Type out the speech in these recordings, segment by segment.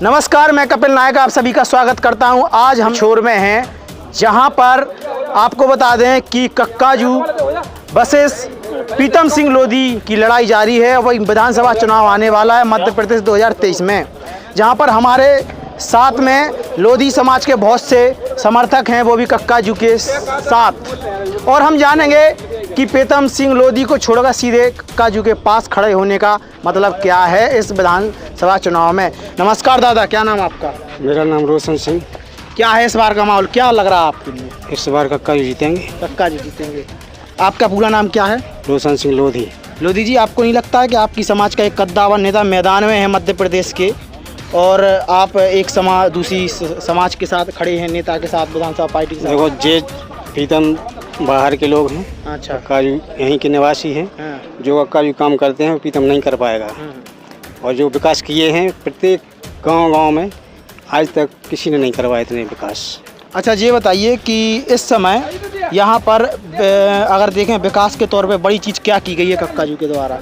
नमस्कार, मैं कपिल नायक आप सभी का स्वागत करता हूं। आज हम छोर में हैं, जहां पर आपको बता दें कि कक्काजू वर्सेस प्रीतम सिंह लोधी की लड़ाई जारी है। वही विधानसभा चुनाव आने वाला है मध्य प्रदेश 2023 में, जहां पर हमारे साथ में लोधी समाज के बहुत से समर्थक हैं, वो भी कक्काजू के साथ। और हम जानेंगे कि प्रीतम सिंह लोधी को छोड़कर सीधे कक्काजू के पास खड़े होने का मतलब क्या है इस विधानसभा चुनाव में। नमस्कार दादा, क्या नाम आपका? मेरा नाम रोशन सिंह। क्या है इस बार का माहौल, क्या लग रहा है आपके लिए? इस बार कक्काजू जीतेंगे। कक्काजू जीतेंगे। आपका पूरा नाम क्या है? रोशन सिंह लोधी। लोधी जी, आपको नहीं लगता है कि आपकी समाज का एक कद्दावर नेता मैदान में है मध्य प्रदेश के, और आप एक दूसरी समाज के साथ खड़े हैं, नेता के साथ, विधानसभा पार्टी के साथ? देखो, जे प्रीतम बाहर के लोग हैं, अच्छा, कक्काजू यहीं के निवासी हैं। हाँ। जो कक्काजू काम करते हैं प्रीतम नहीं कर पाएगा। और जो विकास किए हैं प्रत्येक गांव में, आज तक किसी ने नहीं करवाया इतने विकास। अच्छा, ये बताइए कि इस समय यहाँ पर अगर देखें विकास के तौर पे बड़ी चीज़ क्या की गई है कक्काजू के द्वारा?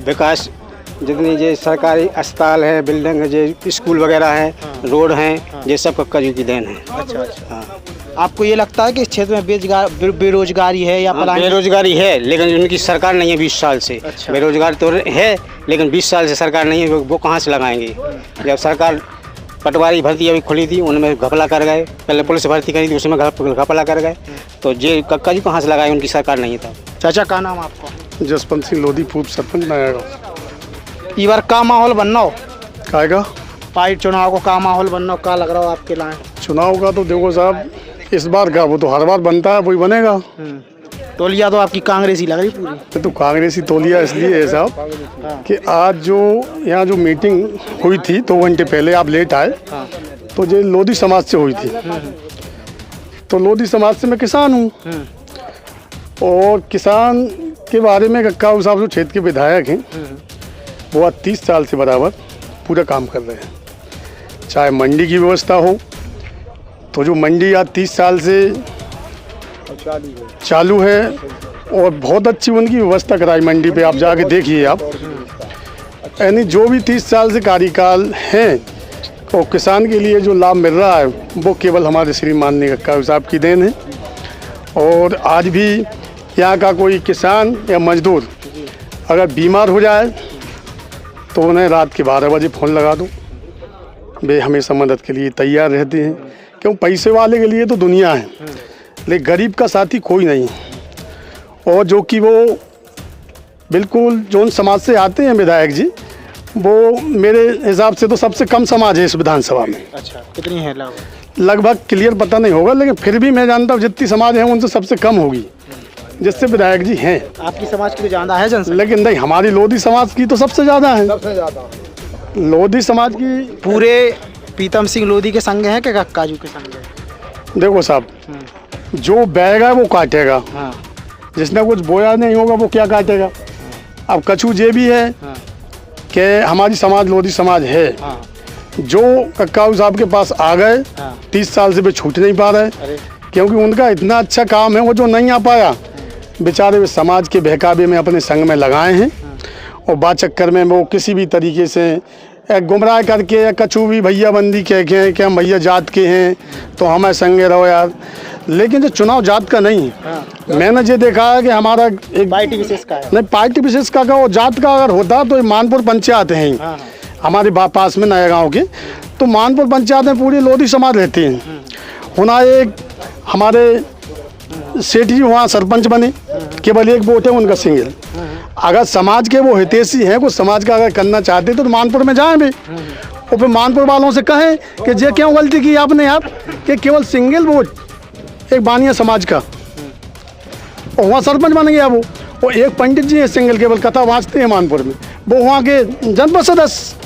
विकास जितनी जो सरकारी अस्पताल है, बिल्डिंग है, जो स्कूल वगैरह है, रोड हैं, ये सब कक्काजू की देन है। अच्छा अच्छा। हाँ। आपको ये लगता है कि इस क्षेत्र में बेरोजगारी है या पलायन? बेरोजगारी है, लेकिन उनकी सरकार नहीं है 20 साल से। अच्छा। बेरोजगारी तो है, लेकिन 20 साल से सरकार नहीं है, वो कहाँ से लगाएंगे? जब सरकार पटवारी भर्ती अभी खुली थी, उनमें घपला कर गए। पहले पुलिस भर्ती करी थी, उसमें घपला कर गए। तो ये कक्काजू कहाँ से लगाए? उनकी सरकार नहीं था। चाचा, का नाम आपका? जसवंत सिंह लोधी, पूर्व सरपंच नयागांव। इस बार का माहौल बनना हो? काएगा पार्टी चुनाव को का माहौल बनना हो, का लग रहा हो आपके लाए? चुनाव का तो देखो साहब, इस बार का वो तो हर बार बनता है, वही बनेगा। तोलिया तो आपकी कांग्रेसी लग रही पूरी। तो कांग्रेसी तोलिया इसलिए है साहब कि आज जो यहाँ जो मीटिंग हुई थी 2 घंटे पहले आप लेट आए, तो ये लोधी समाज से हुई थी। तो लोधी समाज से मैं किसान हूँ, और किसान के बारे में कक्काजू साहब जो क्षेत्र के विधायक हैं, वो आज 30 साल से बराबर पूरा काम कर रहे हैं। चाहे मंडी की व्यवस्था हो, तो जो मंडी आज 30 साल से चालू है, और बहुत अच्छी उनकी व्यवस्था कराई मंडी पे, आप जाके देखिए आप। यानी जो भी 30 साल से कार्यकाल हैं, और किसान के लिए जो लाभ मिल रहा है, वो केवल हमारे श्रीमान कक्काजू साहब की देन है। और आज भी यहाँ का कोई किसान या मजदूर अगर बीमार हो जाए, तो उन्हें रात के 12 बजे फ़ोन लगा दो, वे हमेशा मदद के लिए तैयार रहते हैं। क्यों? पैसे वाले के लिए तो दुनिया है, लेकिन गरीब का साथी कोई नहीं। और जो कि वो बिल्कुल जो समाज से आते हैं विधायक जी, वो मेरे हिसाब से तो सबसे कम समाज है इस विधानसभा में। अच्छा, कितनी है लगभग क्लियर पता नहीं होगा, लेकिन फिर भी मैं जानता हूँ जितनी समाज है उनसे सबसे कम होगी जिससे विधायक जी हैं। आपकी समाज की तो ज़्यादा है जनसंख्या? लेकिन नहीं, हमारी लोधी समाज की तो सबसे ज़्यादा है। लोधी समाज की पूरे प्रीतम सिंह लोधी के संग है कि कक्काजू के संग है? देखो साहब, जो बैगा वो काटेगा। हाँ। जिसने कुछ बोया नहीं होगा वो क्या काटेगा? अब कछू ये भी है कि हमारी समाज लोधी समाज है। जो कक्काजू साहब के पास आ गए, 30 साल से वे छूट नहीं पा रहे, क्योंकि उनका इतना अच्छा काम है। वो जो नहीं आ पाया, बेचारे वे समाज के बहकावे में अपने संग में लगाए हैं, और बाद चक्कर में वो किसी भी तरीके से गुमराह करके या कछू भी भैया बंदी कह के कि हम भैया जात के हैं तो हमें संगे रहो यार। लेकिन जो चुनाव जात का नहीं है। मैंने ये देखा है कि हमारा एक पार्टी विशेष का है। नहीं, पार्टी विशेष का और जात का अगर होता तो मानपुर पंचायत है हमारे पास में नयागांव के, तो मानपुर पंचायत में पूरी लोधी समाज रहती हैं। होना एक हमारे सेठ जी वहाँ सरपंच बने, केवल एक वोट है उनका सिंगल। अगर समाज के वो हितैषी हैं, कुछ समाज का अगर करना चाहते तो मानपुर में जाएं भी, और फिर मानपुर वालों से कहें कि ये क्यों गलती की आपने आप कि केवल सिंगल वोट एक बानिया समाज का, और वहाँ सरपंच बन गया वो। और एक पंडित जी है सिंगल, केवल कथा वाँचते हैं मानपुर में, वो वहाँ के जनपद सदस्य।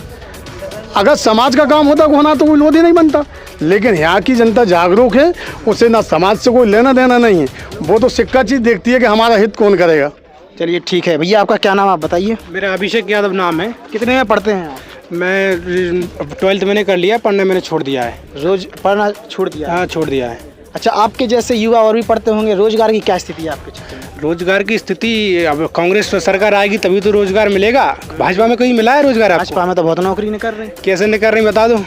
अगर समाज का काम होता होना तो वो लोधी नहीं बनता। लेकिन यहाँ की जनता जागरूक है, उसे ना समाज से कोई लेना देना नहीं है, वो तो सिक्का चीज़ देखती है कि हमारा हित कौन करेगा। चलिए ठीक है भैया, आपका क्या नाम आप बताइए? मेरा अभिषेक यादव नाम है। कितने में पढ़ते हैं आप? मैं 12th मैंने कर लिया, पढ़ना मैंने छोड़ दिया है। रोज पढ़ना छोड़ दिया? हाँ, छोड़ दिया है। अच्छा, आपके जैसे युवा और भी पढ़ते होंगे, रोजगार की क्या स्थिति है आपके क्षेत्र में? रोजगार की स्थिति अब कांग्रेस सरकार आएगी तभी तो रोजगार मिलेगा। भाजपा में कहीं मिला है रोजगार आपको? भाजपा में तो बहुत नौकरी नहीं कर रहे। कैसे नहीं कर रही बता दो।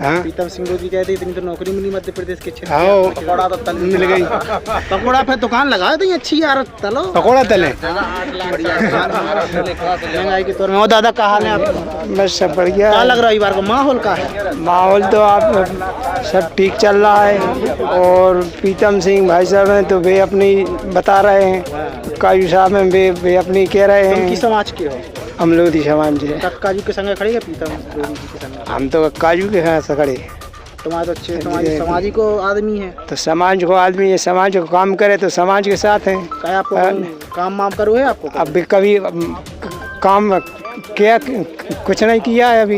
हाँ प्रीतम सिंह लोधी कहते इतनी तो नौकरी मिली मध्य प्रदेश के क्षेत्र आओ में। पकौड़ा तो तल मिल गई। पकौड़ा पे दुकान लगाओ तो अच्छी यार, तलो पकौड़ा तले। महंगाई के तौर में। और दादा क्या हाल है आपका? बस सब बढ़िया क्या है। लग रहा है इस बार का माहौल का है? माहौल तो आप सब ठीक चल रहा है। और प्रीतम सिंह भाई साहब हैं तो वे अपनी बता रहे हैं, काजू साहब हैं वे अपनी कह रहे तुम हैं। किस समाज के हो? हम लोधी समाज से। कक्का जी के संग खड़े हैं प्रीतम लोधी जी के संग? हम तो काजू के साथ खड़े। तुम्हारे तो अच्छे तुम्हारी समाजी को आदमी है। तो समाज को आदमी है, समाज को काम करे तो समाज के साथ हैं। क्या आपको काम वाम करो है आपको? अब भी कभी काम किया, कुछ नहीं किया है अभी।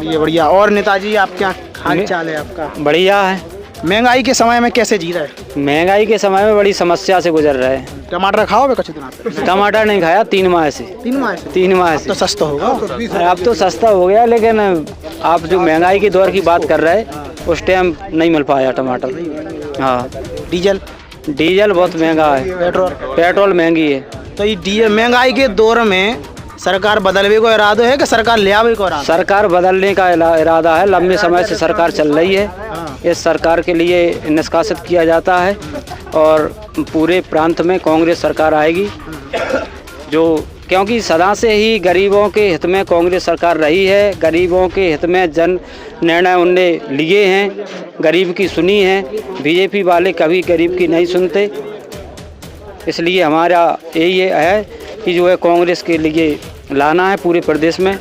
ये बढ़िया। और नेताजी आप क्या हाल चाल है आपका? बढ़िया है। महंगाई के समय में कैसे जी रहे हैं? महंगाई के समय में बड़ी समस्या से गुजर रहे हैं। टमाटर खाओगे कुछ दिन आप? टमाटर नहीं खाया 3 माह से। 3 माह से? 3 माह तो से। सस्ता होगा। अब तो सस्ता हो गया, लेकिन आप जो महंगाई के दौर की बात कर रहे हैं उस टाइम नहीं मिल पाया टमाटर। हाँ, डीजल बहुत महंगा है, पेट्रोल महंगी है। तो ये डीजल महंगाई के दौर में सरकार बदलने को इरादा है कि सरकार ले आवे को इरादा? सरकार बदलने का इरादा है। लंबे समय से सरकार चल रही है। इस सरकार के लिए निष्कासित किया जाता है और पूरे प्रांत में कांग्रेस सरकार आएगी, जो क्योंकि सदा से ही गरीबों के हित में कांग्रेस सरकार रही है। गरीबों के हित में जन निर्णय उनने लिए हैं, गरीब की सुनी है। बीजेपी वाले कभी गरीब की नहीं सुनते। इसलिए हमारा यही है कि जो है कांग्रेस के लिए लाना है पूरे प्रदेश में,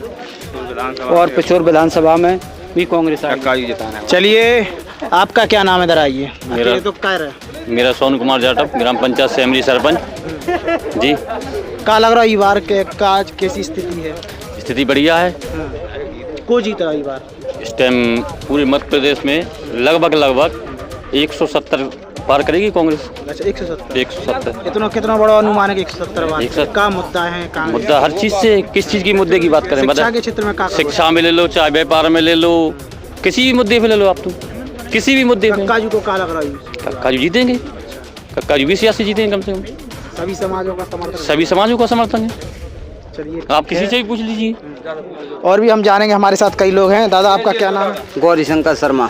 और पिछोर विधानसभा में भी कांग्रेस आएगी। चलिए, आपका क्या नाम है? इधर आइए। मेरा- अकेले तो कह रहे मेरा सोनू कुमार जाटव, ग्राम पंचायत सेमरी सरपंच जी। क्या लग रहा है इस बार के आज कैसी स्थिति है? स्थिति बढ़िया है। को जीता इस बार? इस टाइम पूरे मध्य प्रदेश में लगभग 170 पार करेगी कांग्रेस। अच्छा 170। 170 कितना बड़ा अनुमान है कि 170 बार? 170 क्या मुद्दा है? कहाँ मुद्दा हर चीज से, किस चीज की मुद्दे की बात करें शिक्षा बता। के क्षेत्र में क्या शिक्षा में ले लो, चाहे व्यापार में ले लो, किसी भी मुद्दे पे ले लो आप, तुम किसी भी मुद्दे पे। कक्का जी को क्या लग रहा है? कक्का जी जीतेंगे। कक्का जी भी सियासी जीतेंगे कम से कम। सभी समाजों का समर्थन? सभी समाजों का समर्थन है। चलिए, आप किसी से भी पूछ लीजिए। और भी हम जानेंगे। हमारे साथ कई लोग हैं। दादा आपका क्या नाम है? गौरी शंकर शर्मा।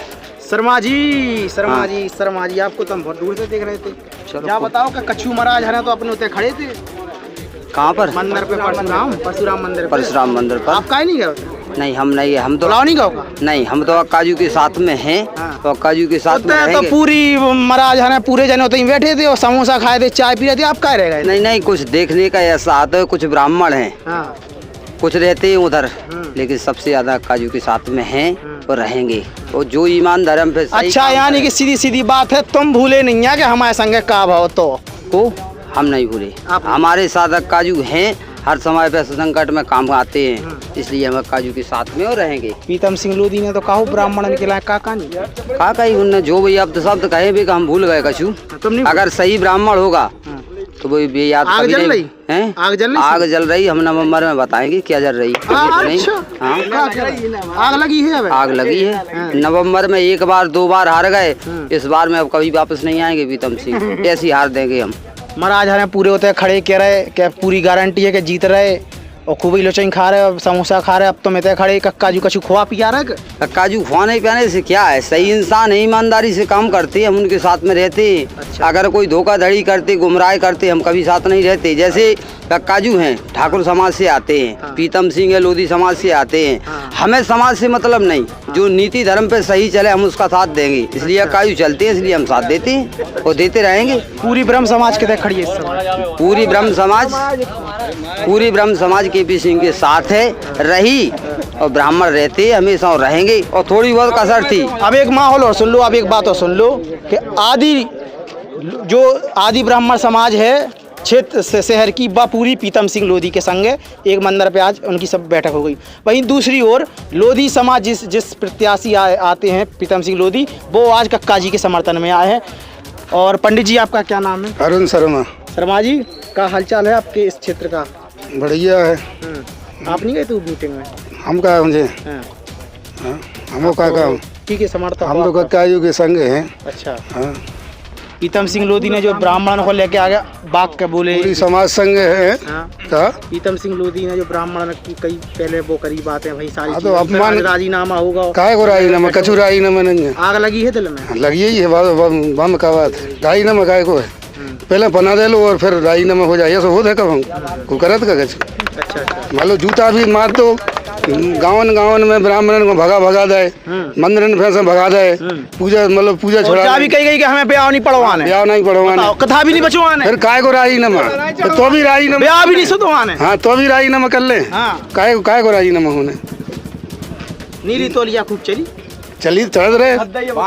शर्मा जी आपको तो हम बहुत दूर से देख रहे थे। क्या बताओ कि कच्छू महाराज है तो अपने उतने खड़े थे कहाँ पर? मंदिर पे, परशुराम मंदिर पे। परशुराम मंदिर पर। आप काहे नहीं गए? नहीं, हम नहीं है। हम तो बुलाओ नहीं गए? नहीं, हम तो काजू के साथ में हैं। हाँ। तो काजू के साथ में तो रहेंगे। पूरी महाराज है पूरे जने उतने बैठे थे और समोसा खाए थे, चाय पी रहे थे। आप काहे रह गए? नहीं नहीं, कुछ देखने का ऐसा आता है। कुछ ब्राह्मण हैं, हाँ। कुछ रहते हैं उधर, लेकिन सबसे ज्यादा काजू के साथ में हैं और रहेंगे। और जो ईमान धर्म पे सही अच्छा, काम यानी करे, कि सीधी सीधी बात है, तुम भूले नहीं है कि हमारे संग का भाव तो को हम नहीं भूले। हमारे साधक काजू हैं, हर समय पे संकट में काम आते हैं, इसलिए हम काजू के साथ में और रहेंगे। प्रीतम सिंह लोधी ने तो कहा ब्राह्मण निकला, काका नहीं का कही उनने जो भी अब शब्द कहे भी हम भूल गए कछु। तुम नहीं अगर सही ब्राह्मण होगा तो वो भी याद आग कभी जल नहीं- रही? हैं? आग जल रही? आग जल रही। हम नवंबर में बताएंगे क्या जल रही है। नहीं? अच्छा, हाँ, आग लगी है अब? आग लगी है। नवंबर में 1 बार 2 बार हार गए, इस बार में अब कभी वापस नहीं आएंगे प्रीतम सिंह। ऐसी हार देंगे हम। महाराज हमें पूरे होते खड़े कह रहे कि पूरी गारंटी है कि जीत रहे और खूब ही लोचन खा रहे, समोसा खा रहे। अब तो मैं खड़े कक्का जी कछु खुआ पिया रहे। काजू खुआने पियाने से क्या है? सही इंसान है, ईमानदारी से काम करते हम उनके साथ में रहते। अगर कोई धोखाधड़ी करते, गुमराह करते, हम कभी साथ नहीं रहते। जैसे काजू हैं, ठाकुर समाज से आते हैं, प्रीतम सिंह है लोधी समाज से आते हैं। हमें समाज से मतलब नहीं, जो नीति धर्म पे सही चले हम उसका साथ देंगे। इसलिए काजू चलते हैं, इसलिए हम साथ देते हैं और देते रहेंगे। पूरी ब्रह्म समाज के देख खड़ी है इस समय। पूरी ब्रह्म समाज केपी सिंह के साथ है, रही और ब्राह्मण रहते हमेशा और रहेंगे। और थोड़ी बहुत कसर थी। अब एक माहौल और सुन लो, अब एक बात और सुन लो कि आदि ब्राह्मण समाज है क्षेत्र से शहर की, वह पूरी प्रीतम सिंह लोधी के संग एक मंदिर पे आज उनकी सब बैठक हो गई। वहीं दूसरी ओर लोधी समाज जिस प्रत्याशी आते हैं प्रीतम सिंह लोधी, वो आज कक्का जी के समर्थन में आए हैं। और पंडित जी आपका क्या नाम है? अरुण शर्मा। शर्मा जी का हालचाल है आपके इस क्षेत्र का? बढ़िया है। आप नहीं गए थे मीटिंग में? हम कहा मुझे हाँ। हम का ठीक है, समर्थक हम लोग काजू के संग हैं। अच्छा, हाँ। प्रीतम सिंह लोधी ने जो ब्राह्मण को लेके आ गया बाग के बोले। पूरी समाज संघ है। हाँ। का प्रीतम सिंह लोधी ने जो ब्राह्मण की कई पहले वो करी बातें भाई सारी हाँ, तो चीजें, अपमान- फिर राजीनामा होगा। काय को राजीनामा, कछु राजीनामा नहीं है। आग लगी है दिल में। लगी ही है बम का बात, राजीनामा काय को है। पहले बना दे लो और फिर राजीनामा हो जाए, ऐसा होता है कब हम को करत का कछु। अच्छा अच्छा। मान लो जूता भी मार दो, गावन गावन में ब्राह्मणन को भगा दे, मंदिरन में भगा दे, पूजा मतलब पूजा और छोड़ा क्या भी कही गई कि हमें ब्याह नहीं पढ़वाने, ब्याह नहीं पढ़वाने, बताओ, कथा भी नहीं बचवाने, फिर काय को राजीनामा, तो भी राजीनामा, ब्याह भी नहीं सुधवाने। हाँ तो भी राजीनामा कर ले। हाँ। काय को राजीनामा होने नीली तौलिया खूब चली, चली चढ़ रहे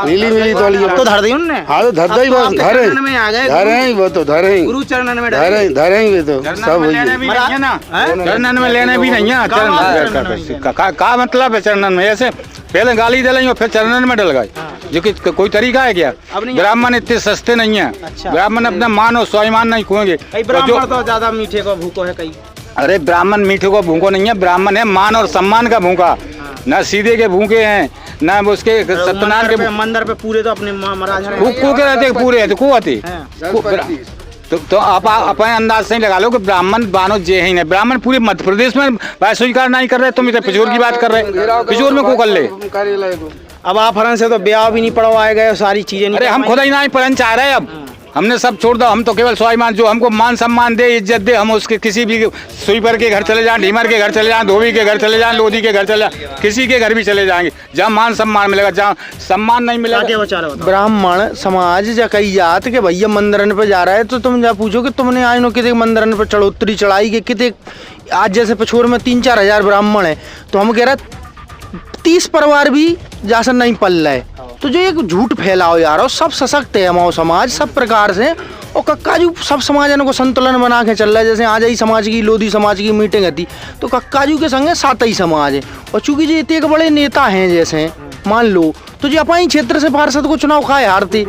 नीली मिली तौलिया तो धर दी उनने। हाँ तो धर ही बस, धरे चरणन में आ गए, धरे ही वो तो धरे ही गुरु चरणन में धरे ही वे तो सब हुई है। चरणन में लेने भी नहीं है। का मतलब है चरणन में? ऐसे पहले गाली दे और फिर चरणन में डल गए, जो कि कोई तरीका है क्या? अब नहीं- ब्राह्मण इतने सस्ते नहीं है। अच्छा। ब्राह्मण अपना मान और स्वाभिमान नहीं खोएंगे। कई ब्राह्मण तो ज्यादा मीठे को भूको है कई। अरे ब्राह्मण मीठे को भूखो नहीं है, ब्राह्मण है मान और सम्मान का भूखा। न सीधे के भूखे हैं, न उसके सत्यनारायण के मंदिर पे पूरे तो अपने महाराज हैं। को के रहते पूरे है तो को आते तो आप अपने अंदाज से ही लगा लो कि ब्राह्मण बानो जे ही नहीं। ब्राह्मण पूरे मध्य प्रदेश में भाई स्वीकार नहीं कर रहे, तुम इधर पिछोर की बात कर रहे, पिछोर में को कर ले। अब आप हरन से तो ब्याह भी नहीं पढ़वाए गए, सारी चीजें नहीं अरे हम खुद ही नहीं पढ़ना चाह रहे, अब हमने सब छोड़ दो। हम तो केवल स्वाभिमान, जो हमको मान सम्मान दे, इज्जत दे, हम उसके किसी भी स्वीपर के घर चले जाएं, ढीमर के घर चले जाएं, धोबी के घर चले जाएं, लोधी के घर चले जाएं, किसी के घर भी चले जाएंगे। जहाँ मान सम्मान मिलेगा, जहाँ सम्मान नहीं मिलेगा। ब्राह्मण समाज या कई जात के भैया मंदिरन पे जा रहा है तो तुम जा पूछो कि तुमने आज नो कितने मंदिरन पे चढ़ोतरी चढ़ाई के कितने। आज जैसे पिछोर में 3-4 हजार ब्राह्मण है तो हम कह रहे 30 परिवार भी जैसा नहीं पल रहे। तो जो एक झूठ फैलाओ यार, और सब सशक्त है हमारा समाज सब प्रकार से। और कक्का जी सब समाजन को संतुलन बना के चल रहा है। जैसे आज ही समाज की लोधी समाज की मीटिंग थी तो कक्का जी के संगे 7 ही समाज है। और चूंकि जी इतने बड़े नेता हैं जैसे मान लो, तो जी अपने क्षेत्र से पार्षद को चुनाव खाए हारते,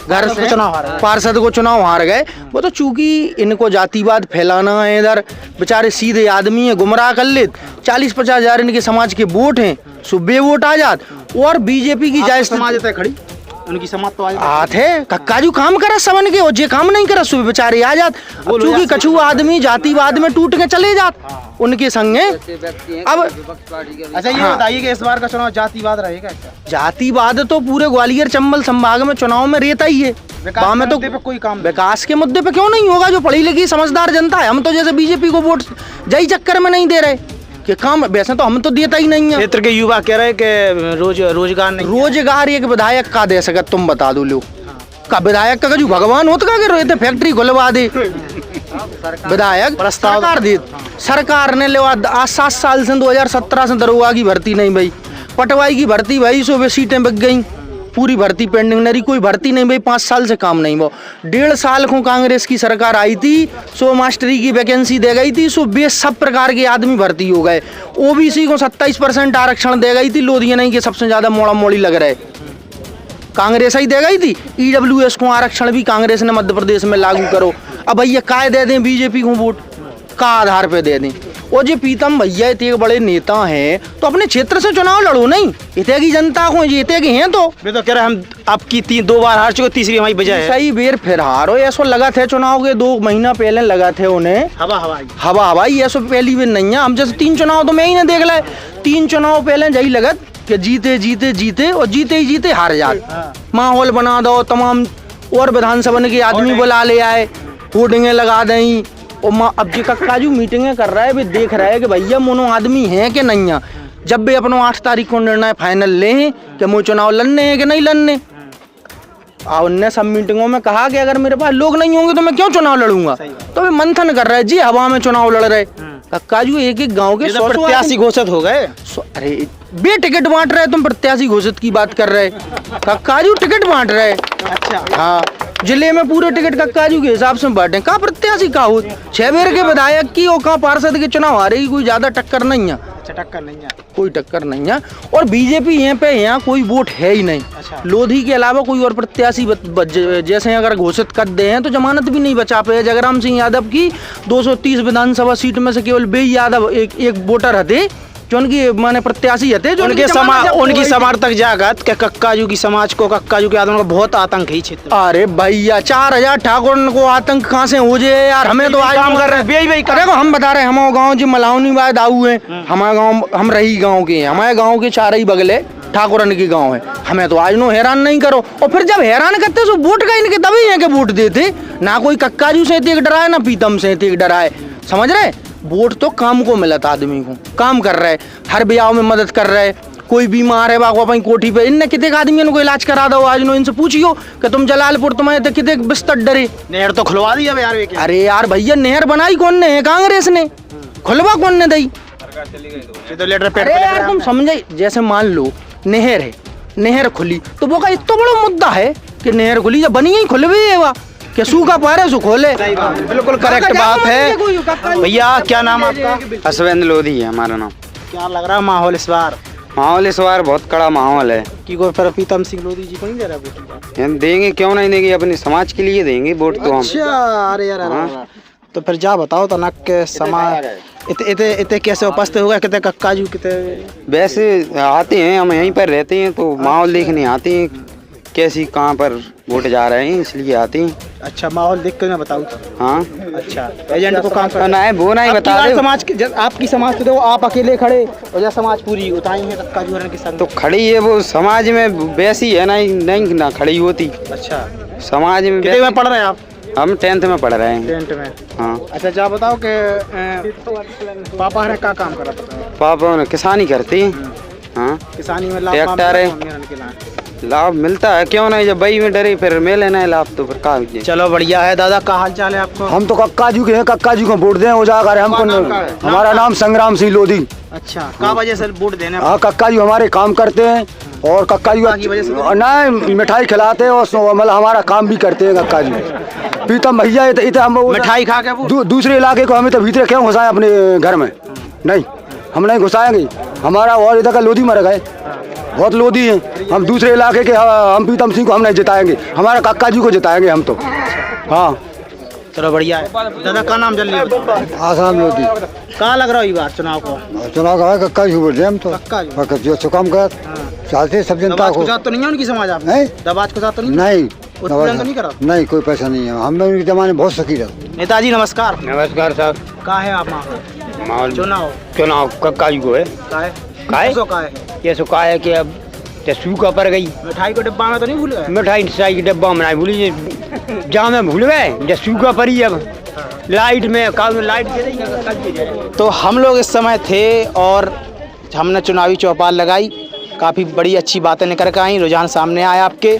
घर से पार्षद को चुनाव हार गए। वो तो चूंकि इनको जातिवाद फैलाना है, इधर बेचारे सीधे आदमी है, गुमराह कर ले। 40-50 हजार इनके समाज के वोट हैं, सुबह वोट आ जात। और बीजेपी की जाए समाज खड़ी उनकी समाज तो आते कक्काजू काम करा सबन के, और जे काम नहीं करा सुबह बेचारे आ जात। चूंकि कछु आदमी जातिवाद में टूट के चले जात उनके संगे। अब अच्छा ये बताइए कि इस बार का चुनाव जातिवाद रहेगा क्या? जातिवाद तो पूरे ग्वालियर चंबल संभाग में चुनाव में रहता ही है। वहाँ में तो कोई काम विकास के मुद्दे पे क्यों नहीं होगा? जो पढ़ी लिखी समझदार जनता है, हम तो जैसे बीजेपी को वोट जय चक्कर में नहीं दे रहे कि काम, वैसे तो हम तो देता ही नहीं है। क्षेत्र के युवा कह रहे कि रोजगार नहीं, रोजगार एक विधायक का दे सकत, तुम बता दो लो का विधायक का जो भगवान होता का रहे थे फैक्ट्री खुलवा दे विधायक प्रस्ताव सरकार दे। सरकार ने ले आज 7 साल से 2017 से दरोगा की भर्ती नहीं भाई, पटवाई की भर्ती भाई, सो सीटें बिक गई, पूरी भर्ती पेंडिंग नहीं, कोई भर्ती नहीं भाई, 5 साल से काम नहीं। वो 1.5 साल को कांग्रेस की सरकार आई थी, सो मास्टरी की वैकेंसी दे गई थी, सो 20 सब प्रकार के आदमी भर्ती हो गए। ओबीसी को 27% आरक्षण दे गई थी, लोधिया नहीं के सबसे ज्यादा मोड़ा मोड़ी लग रहे कांग्रेस ही दे गई थी। ईडब्ल्यूएस को आरक्षण भी कांग्रेस ने मध्य प्रदेश में लागू करो। अब भैया काय दे दें बीजेपी को वोट, का आधार पे दे दें? और जो प्रीतम भैया इतने बड़े नेता हैं तो अपने क्षेत्र से चुनाव लड़ो नहीं, इतने की जनता को जीते की हैं तो कह रहे हम आपकी 2 बार हार चुके, तीसरी हमारी बजाय सही बेर फिर हारो। ऐसा लगा थे चुनाव के 2 महीना पहले लगा थे उन्हें हवा हवाई ऐसा पहली भी नहीं है। हम जैसे 3 चुनाव तो मैं ही नहीं देख ला, 3 चुनाव पहले यही लगत कि जीते जीते जीते और जीते ही जीते हार जाते। माहौल बना दो तमाम, और विधानसभा के आदमी बुला ले आए, होर्डिंगें लगा दें। और अब जी कक्काजू मीटिंगें कर रहा है, भी देख रहा है कि भैया मोनो आदमी हैं कि नहीं है। जब भी अपनो 8 तारीख को निर्णय फाइनल लें कि मुझे चुनाव लड़ने हैं कि नहीं लड़ने। और उनने सब मीटिंगों में कहा कि अगर मेरे पास लोग नहीं होंगे तो मैं क्यों चुनाव लड़ूंगा। तो वे मंथन कर रहे जी, हवा में चुनाव लड़ रहे। कक्काजू एक गाँव के प्रत्याशी घोषित हो गए। अरे बे टिकट बांट रहे, तुम प्रत्याशी घोषित की बात कर रहे, कक्काजू टिकट बांट रहे। अच्छा हाँ, जिले में पूरे टिकट कक्काजू के हिसाब से बांटे। का प्रत्याशी का हो 6 बेर के विधायक की और कहाँ पार्षद के चुनाव आ रही, कोई ज्यादा टक्कर नहीं है। टक्कर नहीं है, कोई टक्कर नहीं है। और बीजेपी यहाँ पे यहाँ कोई वोट है ही नहीं। अच्छा। लोधी के अलावा कोई और प्रत्याशी जैसे अगर घोषित कर दे हैं तो जमानत भी नहीं बचा पाए। जगराम सिंह यादव की 230 विधानसभा सीट में से केवल 20 यादव एक वोटर हथे जो उनकी माने प्रत्याशी है जो उनकी समर्थक जागत के कक्काजू की समाज को, कक्काजू के आदमी को बहुत आतंक है क्षेत्र। अरे भैया 4000 ठाकुर को आतंक कहाँ से हो जाए यार, हमें तो आज काम कर रहे हैं देखो हम बता रहे हैं, हमारे गाँव जी मलावनी बाद आऊ है, हमारे गाँव हम रही गाँव के हैं, हमारे गाँव के चार ही बगले ठाकुरन की गाँव है, हमें तो आज नो हैरान नहीं करो। और फिर जब हैरान करते तो वोट का इनके तभी है कि वोट देते, ना कोई कक्काजू से एक डराए ना पीतम से एक डराए, समझ रहे। वोट तो काम को मिलता आदमी को, काम कर रहे, हर ब्याह में मदद कर रहे, कोई बीमार है बाको अपनी कोठी पे, इनने कितने आदमियों को इलाज करा दो आज नो, इनसे पूछियो कि तुम जलालपुर तुम्हें तो कितने बिस्तर डरे। नहर तो खुलवा दी यार। अरे यार भैया नहर बनाई कौन ने है, कांग्रेस ने, खुलवा कौन ने दी। तो लेटर पे यार तुम समझे, जैसे मान लो नहर है, नहर खुली तो वो का इतना बड़ा मुद्दा है कि नहर खुली जब बनी ही खुल भी है वह कि सूखा पारे सो खोले। बिल्कुल करेक्ट बात है। भैया क्या नाम आपका? हसबैंद लोधी है हमारा नाम। क्या लग रहा है माहौल इस बार? माहौल इस बार बहुत कड़ा माहौल है कि कोई पर प्रीतम सिंह लोधी जी को नहीं दे रहा वोट? हम देंगे, क्यों नहीं देंगे, अपने समाज के लिए देंगे वोट तो हम। अच्छा, अरे यार तो फिर जा बताओ तो नक के समाज इतने कैसे उपस्थित होगा, कितने कक्काजू कितने? वैसे आते हैं, हम यहीं पर रहते हैं तो माहौल देखने आते हैं कैसी कहाँ पर वोट जा रहे हैं, इसलिए आते हैं। अच्छा, माहौल देख कर मैं बताऊँ? हाँ अच्छा, एजेंट को काम करना है वो नहीं बता रहे। समाज आपकी समाज तो आप अकेले खड़े और या समाज पूरी उताई है कक्काजू के साथ? तो खड़ी है वो समाज में वैसी है, नहीं ना खड़ी होती। अच्छा, समाज में कितने में पढ़ रहे हैं आप? हम 10th में पढ़ रहे हैं। 10th में? हाँ। अच्छा, जा बताओ कि पापा ने क्या काम करा था? पापा ने किसानी करती है। हाँ, किसानी में लाभ ट्रैक्टर है, लाभ मिलता है, क्यों नहीं, जब बई में डरे फिर में लेना है लाभ तो फिर का। चलो बढ़िया है। दादा क्या हाल चाल है आपको? हम तो कक्काजू के हैं, कक्काजू को वोट दें हो जाकर हमको। हमारा नाम संग्राम सिंह लोधी। अच्छा, क्या वजह से वोट देने? हाँ, कक्काजू हमारे काम करते हैं और कक्काजू नहीं मिठाई खिलाते हैं और मतलब हमारा काम भी करते हैं कक्काजू। प्रीतम भैया इतने हम मिठाई खा के दूसरे इलाके को हमें तो भीतर क्यों घुसाएं अपने घर में? नहीं, हम नहीं घुसाएंगे। हमारा और इधर का लोधी मर गए, बहुत लोधी हैं। हम दूसरे इलाके के, हम प्रीतम सिंह को हम नहीं जिताएंगे, हमारा कक्काजू को जिताएंगे हम तो। हाँ चलो बढ़िया है। दादा का नाम जल्दी? आसाम लोधी। कहाँ लग रहा है बार चुनाव को? चुनाव का कक्काजू बोल रहे हम तो। कक्काजू जो काम कर चाहते सब जनता को। तो नहीं है उनकी समाज आप? नहीं, दबाज को साथ तो नहीं? नहीं, तो नहीं करा? नहीं, कोई पैसा नहीं है। हम उनके जमाने बहुत सकी रहे। नेताजी नमस्कार। नमस्कार साहब। कहाँ है आप? माहौल चुनाव कक्काजू को है। ये सुखा है कि अब सूखा पड़ गई। मिठाई को डिब्बा में तो नहीं भूल गए? मिठाई के डिब्बा में नहीं भूली, जहाँ में भूल गए, जब सूखा पड़ी अब लाइट में काल में लाइट। तो हम लोग इस समय थे और हमने चुनावी चौपाल लगाई, काफ़ी बड़ी अच्छी बातें निकल कर आई, रुझान सामने आया आपके।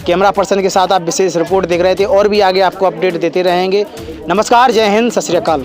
कैमरा पर्सन के साथ आप विशेष रिपोर्ट देख रहे थे और भी आगे आपको अपडेट देते रहेंगे। नमस्कार, जय हिंद, सत श्री अकाल।